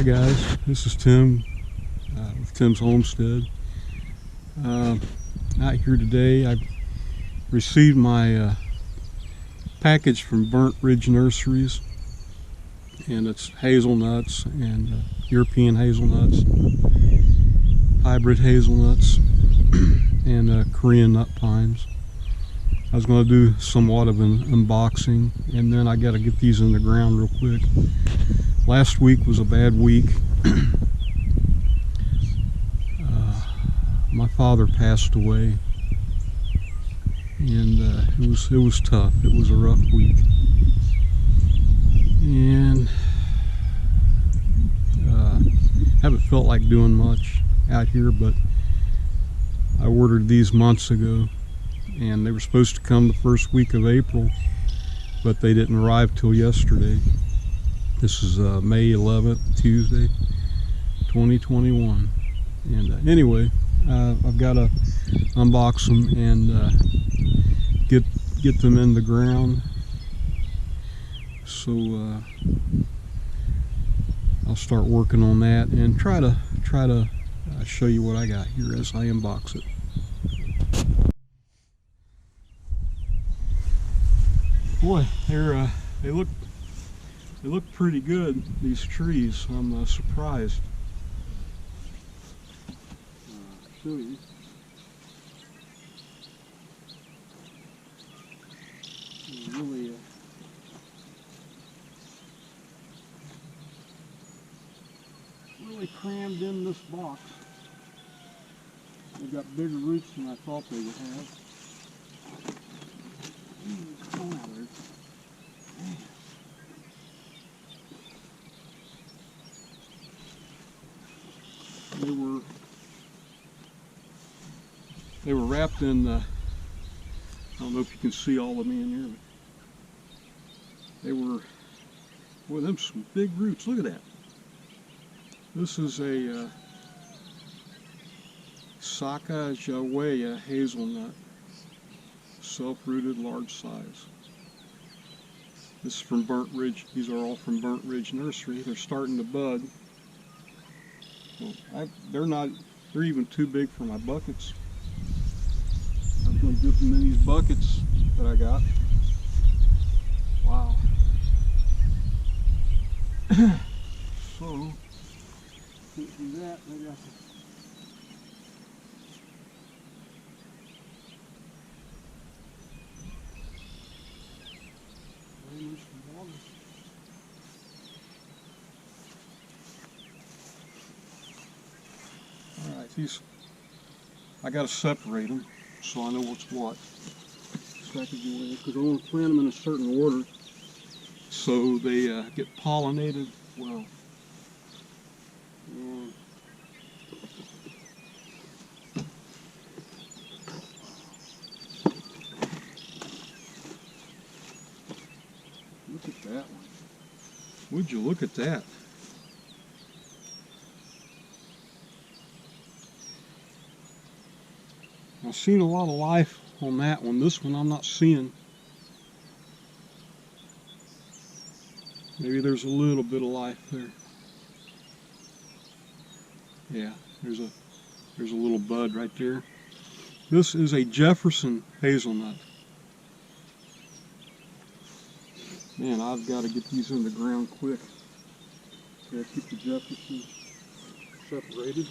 guys, this is Tim with Tim's Homestead. Out here today, I received my package from Burnt Ridge Nurseries, and it's hazelnuts and European hazelnuts, hybrid hazelnuts, and Korean nut pines. I was going to do somewhat of an unboxing, and then I got to get these in the ground real quick. Last week was a bad week. My father passed away, and it was tough. It was a rough week, and haven't felt like doing much out here, but I ordered these months ago, and they were supposed to come the first week of April, but they didn't arrive till yesterday. This is May 11th, Tuesday, 2021. And anyway, I've got to unbox them and get them in the ground. So I'll start working on that and try to show you what I got here as I unbox it. Boy, they look pretty good, these trees. I'm surprised. I'll show you. Really, really crammed in this box. They've got bigger roots than I thought they would have. Come out there. They were wrapped in, I don't know if you can see all of me in here, but they were, boy, them some big roots. Look at that. This is a Sacagawea hazelnut, self-rooted, large size. This is from Burnt Ridge. These are all from Burnt Ridge Nursery. They're starting to bud. Well, they're even too big for my buckets. I'm going to dip them in these buckets that I got. Wow. So, can't do that. Maybe I can. Some water. All right, these, I got to separate them so I know what's what. Because I want to plant them in a certain order so they get pollinated well. Look at that one. Would you look at that? I've seen a lot of life on that one. This one I'm not seeing. Maybe there's a little bit of life there. Yeah, there's a little bud right there. This is a Jefferson Hazelnut. Man, I've got to get these in the ground quick. Gotta keep the Jefferson separated.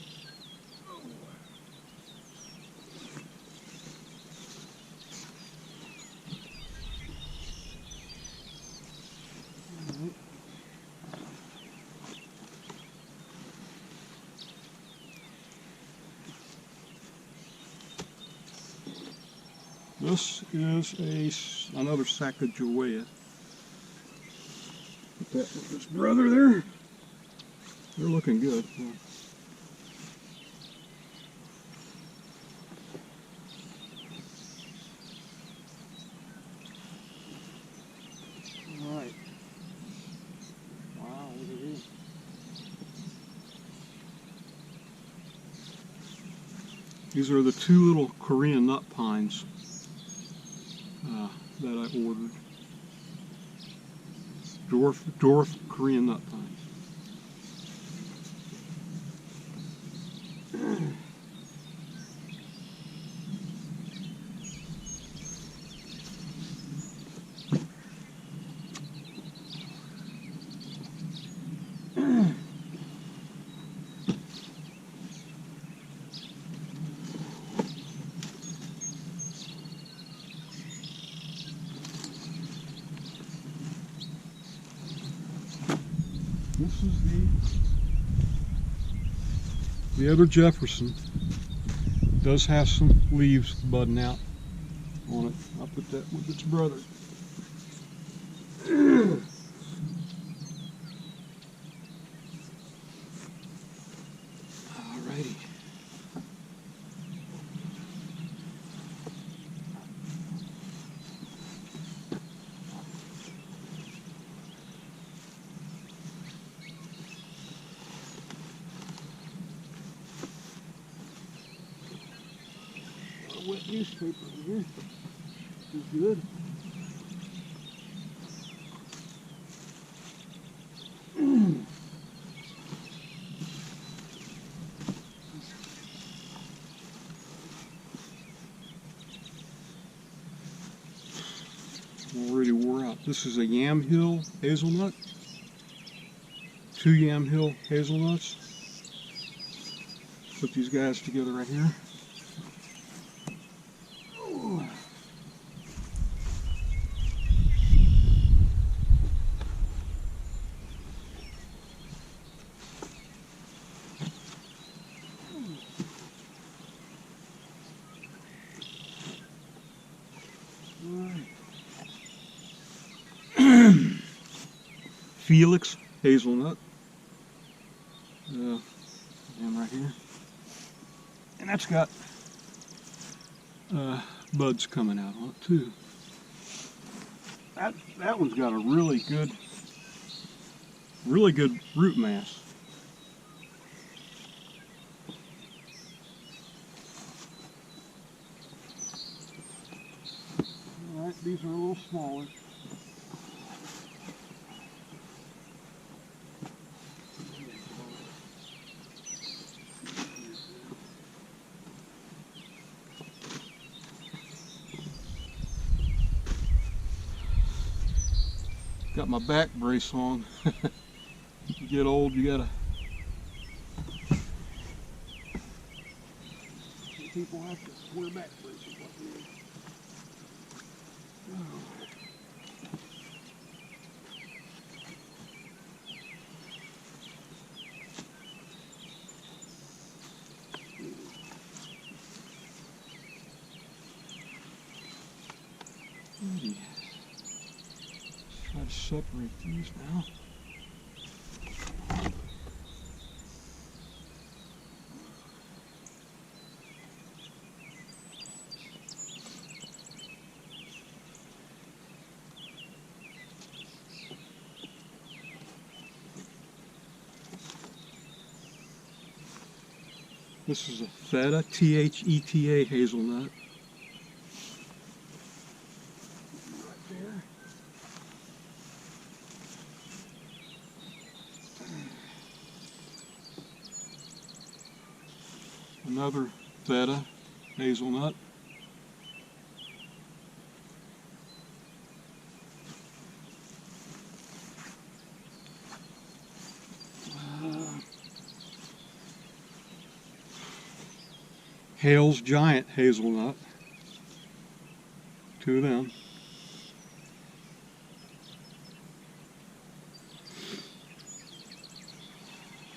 This is another Sacagawea. Put that with this brother there. They're looking good. All right. Wow, look at this. These are the two little Korean nut pines that I ordered. Dwarf Korean nut pine. This is the other Jefferson. Does have some leaves budding out on it. I'll put that with its brother. Alrighty. Wet newspaper in here. This is good. Already wore out. This is a Yam Hill Hazelnut. 2 Yam Hill Hazelnuts. Put these guys together right here. Felix Hazelnut, and right here, and that's got buds coming out on it too. That one's got a really good root mass. All right, these are a little smaller. Got my back brace on. You get old, you gotta. Some people have to wear back braces like me. Oh. Try to separate these now. This is a Theta, Theta hazelnut. Another Theta hazelnut. Hale's Giant Hazelnut. 2 of them.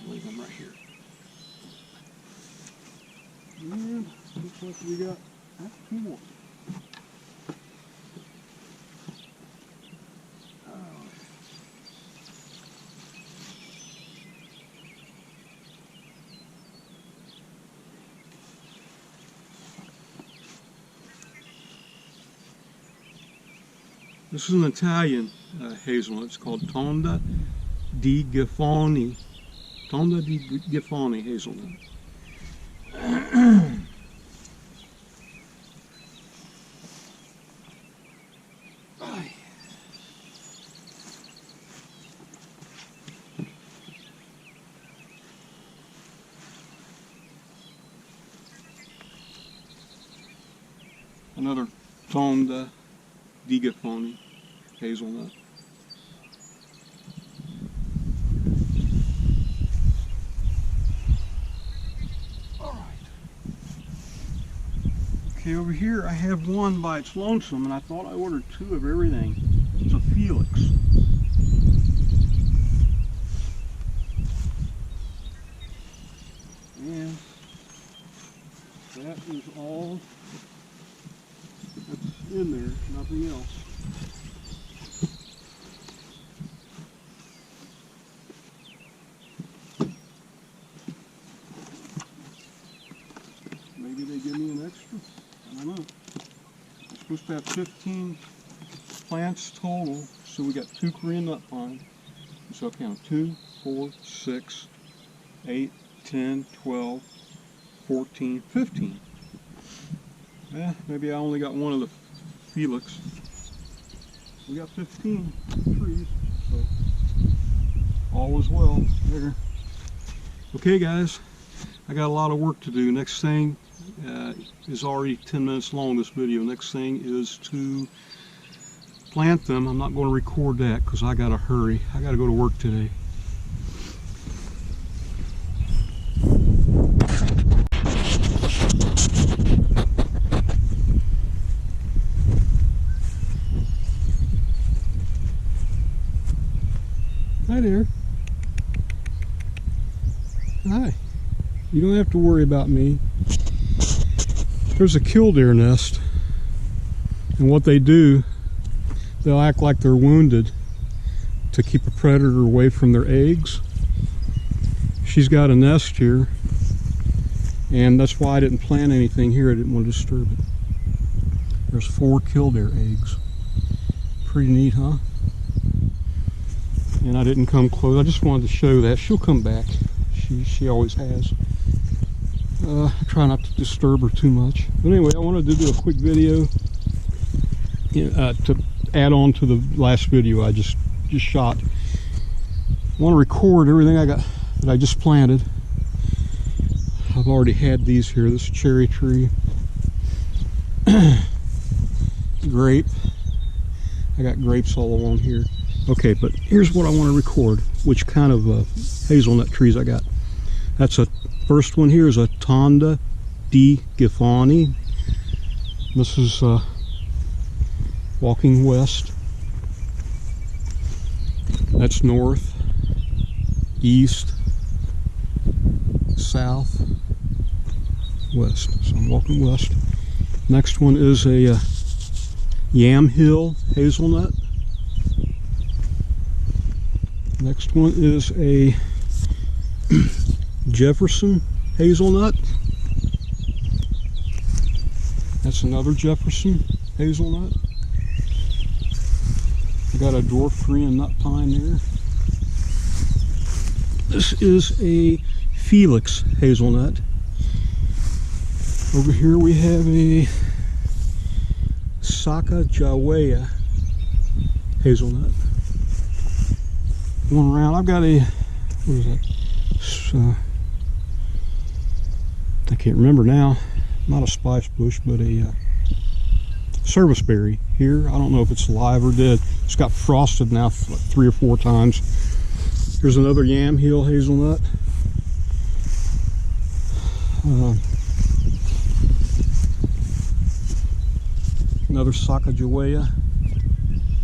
Leave them right here. And looks like we got 2 more. This is an Italian hazelnut. It's called Tonda di Giffoni. Tonda di Giffoni hazelnut. Another Tonda di Giffoni hazelnut. Okay, over here I have one by its lonesome, and I thought I ordered two of everything. It's a Felix. And that is all that's in there, nothing else. Maybe they give me an extra. I don't know. I'm supposed to have 15 plants total, so we got 2 Korean nut pine. So I'll count 2, 4, 6, 8, 10, 12, 14, 15. Yeah, maybe I only got one of the Felix. We got 15 trees, so all is well there. Okay guys, I got a lot of work to do. Next thing is already 10 minutes long, this video. Next thing is to plant them. I'm not going to record that because I got to hurry. I got to go to work today. Hi there. Hi. You don't have to worry about me. There's a killdeer nest, and what they do, they'll act like they're wounded to keep a predator away from their eggs. She's got a nest here, and that's why I didn't plant anything here. I didn't want to disturb it. There's 4 killdeer eggs. Pretty neat, huh? And I didn't come close. I just wanted to show that. She'll come back. She always has. I try not to disturb her too much. But anyway, I wanted to do a quick video to add on to the last video I just shot. I want to record everything I got that I just planted. I've already had these here. This cherry tree, grape. I got grapes all along here. Okay, but here's what I want to record, which kind of hazelnut trees I got. That's a first one here is a Tonda di Giffani. This is walking west. That's north, east, south, west. So I'm walking west. Next one is a Yam Hill Hazelnut. Next one is a Jefferson Hazelnut. That's another Jefferson Hazelnut. I got a dwarf Korean nut pine there. This is a Felix Hazelnut. Over here we have a Sacagawea Hazelnut. Going around, I've got a, what is that? I can't remember now. Not a spice bush, but a serviceberry here. I don't know if it's alive or dead. It's got frosted now like 3 or 4 times. Here's another Yam Hill Hazelnut. Another Sacagawea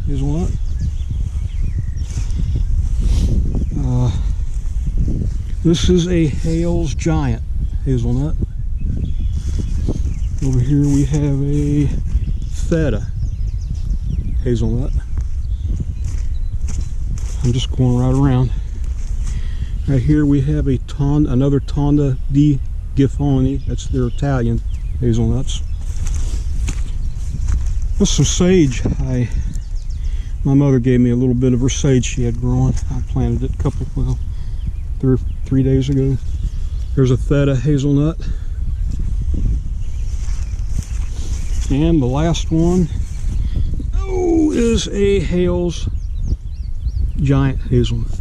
Hazelnut. This is a Hales Giant Hazelnut. Over here we have a Feta Hazelnut. I'm just going right around. Right here we have a another Tonda di Giffani. That's their Italian hazelnuts. There's some sage. My mother gave me a little bit of her sage she had growing. I planted it a couple, well, 3 days ago. There's a Feta hazelnut. And the last one, is a Hales Giant Hazelnut.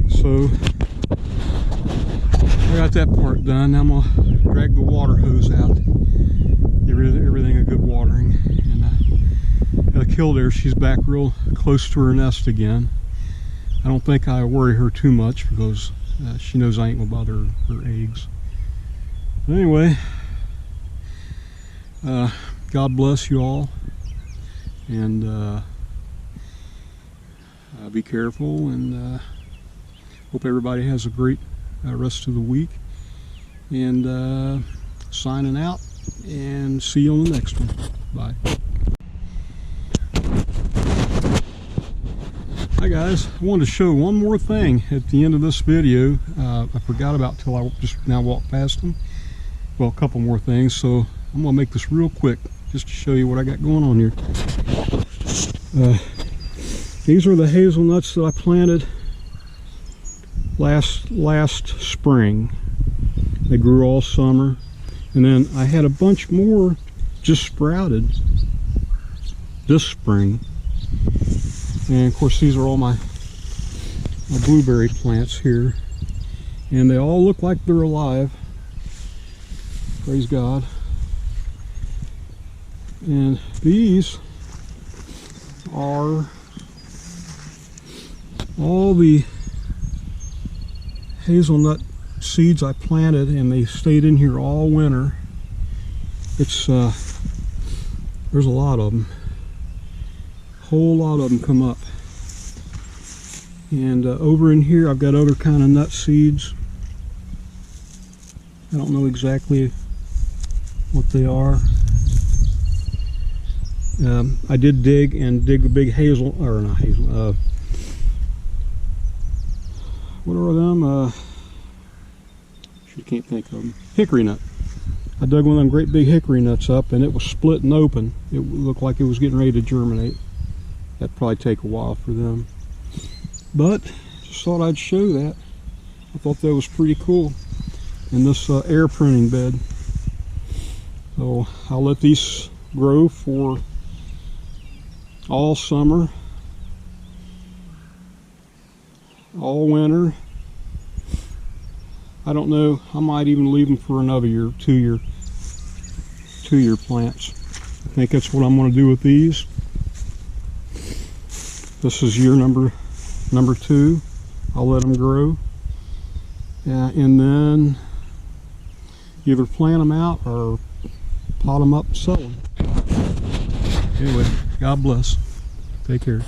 So I got that part done. Now I'm gonna drag the water hose out, give everything a good watering. And the killdeer, she's back real close to her nest again. I don't think I worry her too much because she knows I ain't gonna bother her eggs. But anyway, God bless you all, and be careful, and hope everybody has a great rest of the week, and signing out, and see you on the next one. Bye. Hi guys, I wanted to show one more thing at the end of this video. I forgot about till I just now walked past them. Well, a couple more things, so I'm gonna make this real quick just to show you what I got going on here. These are the hazelnuts that I planted last spring. They grew all summer, and then I had a bunch more just sprouted this spring. And of course, these are all my blueberry plants here, and they all look like they're alive. Praise God. And these are all the hazelnut seeds I planted, and they stayed in here all winter. It's there's a lot of them. Whole lot of them come up, and over in here I've got other kind of nut seeds. I don't know exactly what they are. I did dig a big hazel, or not hazel, what are them? I can't think of them. Hickory nut. I dug one of them great big hickory nuts up, and it was split and open. It looked like it was getting ready to germinate. That'd probably take a while for them, but just thought I'd show that. I thought that was pretty cool in this air pruning bed. So I'll let these grow for all summer, all winter. I don't know, I might even leave them for another year, two-year plants. I think that's what I'm going to do with these. This is year number 2. I'll let them grow, and then either plant them out or pot them up and sell them. Anyway, God bless. Take care.